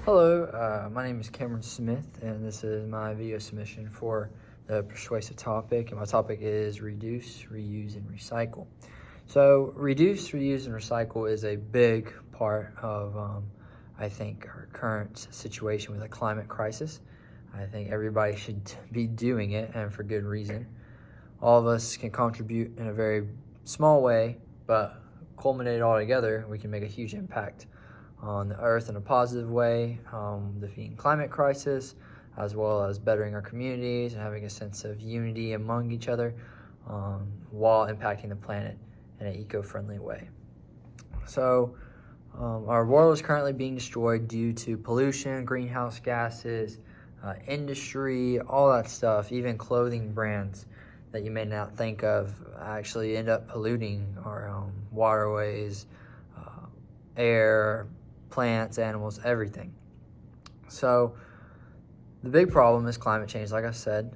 Hello, my name is Cameron Smith, and this is my video submission for the persuasive topic. And my topic is reduce, reuse, and recycle. So, reduce, reuse, and recycle is a big part of, I think, our current situation with a climate crisis. I think everybody should be doing it, and for good reason. All of us can contribute in a very small way, but culminate it all together, we can make a huge impact on the earth in a positive way, defeating climate crisis, as well as bettering our communities and having a sense of unity among each other, while impacting the planet in an eco-friendly way. So our world is currently being destroyed due to pollution, greenhouse gases, industry, all that stuff. Even clothing brands that you may not think of actually end up polluting our waterways, air, plants, animals, everything. So the big problem is climate change, like I said,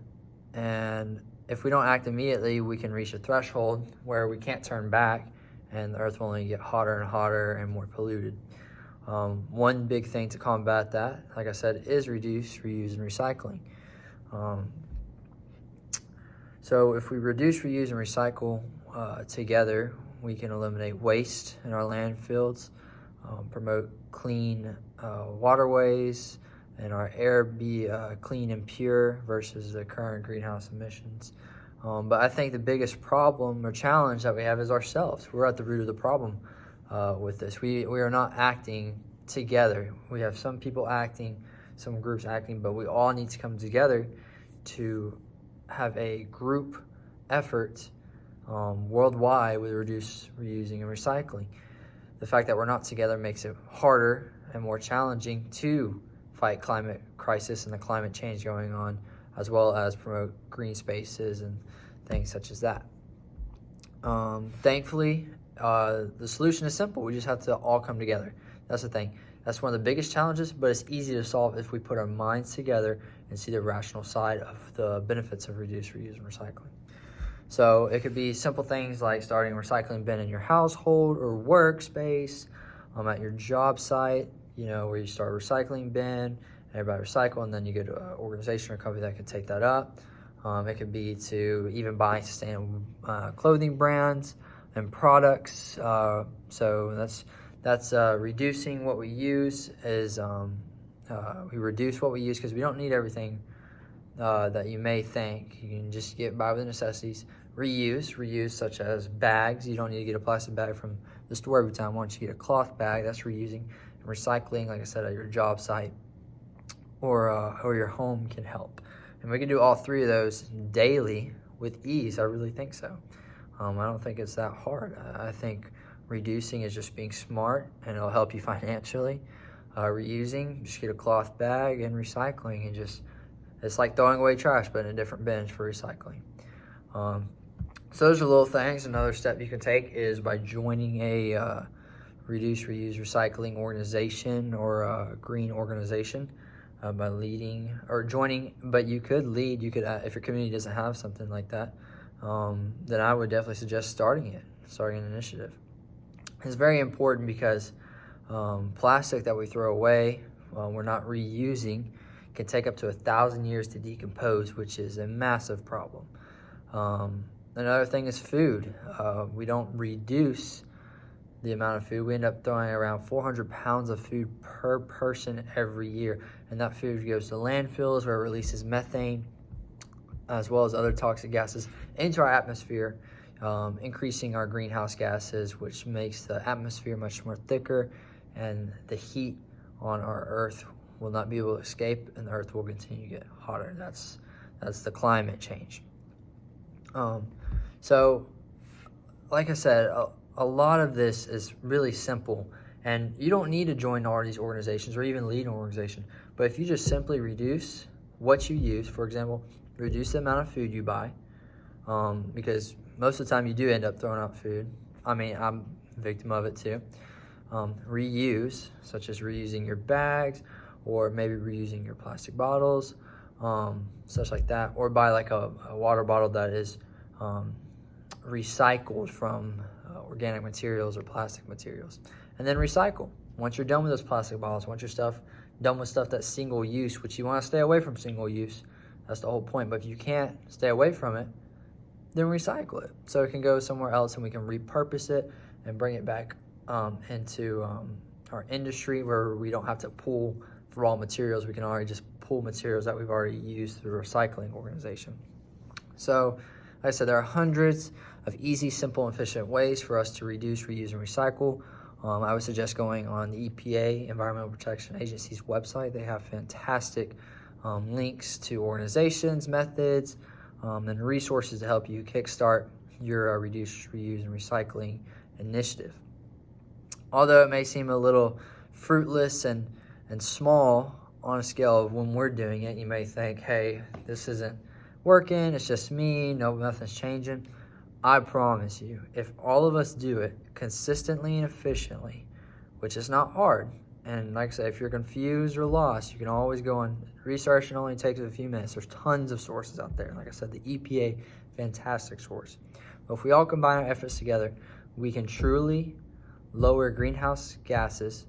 and if we don't act immediately, we can reach a threshold where we can't turn back, and the earth will only get hotter and hotter and more polluted. One big thing to combat that, like I said, is reduce, reuse, and recycling. So if we reduce, reuse, and recycle together, we can eliminate waste in our landfills, promote clean waterways, and our air be clean and pure versus the current greenhouse emissions. But I think the biggest problem or challenge that we have is ourselves. We're at the root of the problem with this. We are not acting together. We have some people acting, some groups acting, but we all need to come together to have a group effort worldwide with reduce, reusing, and recycling. The fact that we're not together makes it harder and more challenging to fight climate crisis and the climate change going on, as well as promote green spaces and things such as that. Thankfully, the solution is simple. We just have to all come together. That's the thing. That's one of the biggest challenges, but it's easy to solve if we put our minds together and see the rational side of the benefits of reduce, reuse, and recycling. So it could be simple things like starting a recycling bin in your household or workspace, at your job site, where you start a recycling bin, everybody recycle, and then you get an organization or company that can take that up. It could be to even buying sustainable clothing brands and products. So that's reducing what we use. We reduce what we use because we don't need everything that you may think. You can just get by with the necessities. Reuse such as bags. You don't need to get a plastic bag from the store every time. Why don't you get a cloth bag? That's reusing. And recycling, like I said, at your job site or your home can help. And we can do all three of those daily with ease. I really think so. I don't think it's that hard. I think reducing is just being smart, and it'll help you financially. Reusing, just get a cloth bag, and recycling, and it's like throwing away trash, but in a different bin for recycling. So those are little things. Another step you can take is by joining a reduce, reuse, recycling organization or a green organization by leading or joining. But you could lead. You could, if your community doesn't have something like that, then I would definitely suggest starting an initiative. It's very important because plastic that we throw away, we're not reusing, can take up to 1,000 years to decompose, which is a massive problem. Another thing is food. We don't reduce the amount of food. We end up throwing around 400 pounds of food per person every year, and that food goes to landfills where it releases methane as well as other toxic gases into our atmosphere, increasing our greenhouse gases, which makes the atmosphere much more thicker, and the heat on our earth will not be able to escape, and the earth will continue to get hotter. That's the climate change. So like I said, a lot of this is really simple, and you don't need to join all these organizations or even lead an organization. But if you just simply reduce what you use, for example, reduce the amount of food you buy, because most of the time you do end up throwing out food. I mean, I'm a victim of it too. Reuse, such as reusing your bags, or maybe reusing your plastic bottles, such like that, or buy like a water bottle that is recycled from organic materials or plastic materials, and then recycle. Once you're done with those plastic bottles, once your stuff done with stuff that's single use, which you want to stay away from single use. That's the whole point. But if you can't stay away from it, then recycle it. So it can go somewhere else and we can repurpose it and bring it back into our industry where we don't have to pull raw materials. We can already just pull materials that we've already used through a recycling organization. So, like I said, there are hundreds of easy, simple, and efficient ways for us to reduce, reuse, and recycle. I would suggest going on the EPA, Environmental Protection Agency's website. They have fantastic links to organizations, methods, and resources to help you kickstart your reduce, reuse, and recycling initiative. Although it may seem a little fruitless and small on a scale of when we're doing it, you may think, hey, this isn't working, it's just me, nothing's changing. I promise you, if all of us do it consistently and efficiently, which is not hard, and like I said, if you're confused or lost, you can always go and research. It only takes a few minutes. There's tons of sources out there. Like I said, the EPA, fantastic source. But if we all combine our efforts together, we can truly lower greenhouse gases,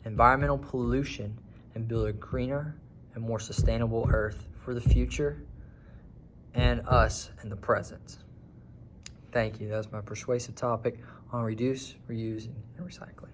environmental pollution, and build a greener and more sustainable Earth for the future and us in the present. Thank you. That's my persuasive topic on reduce, reuse, and recycling.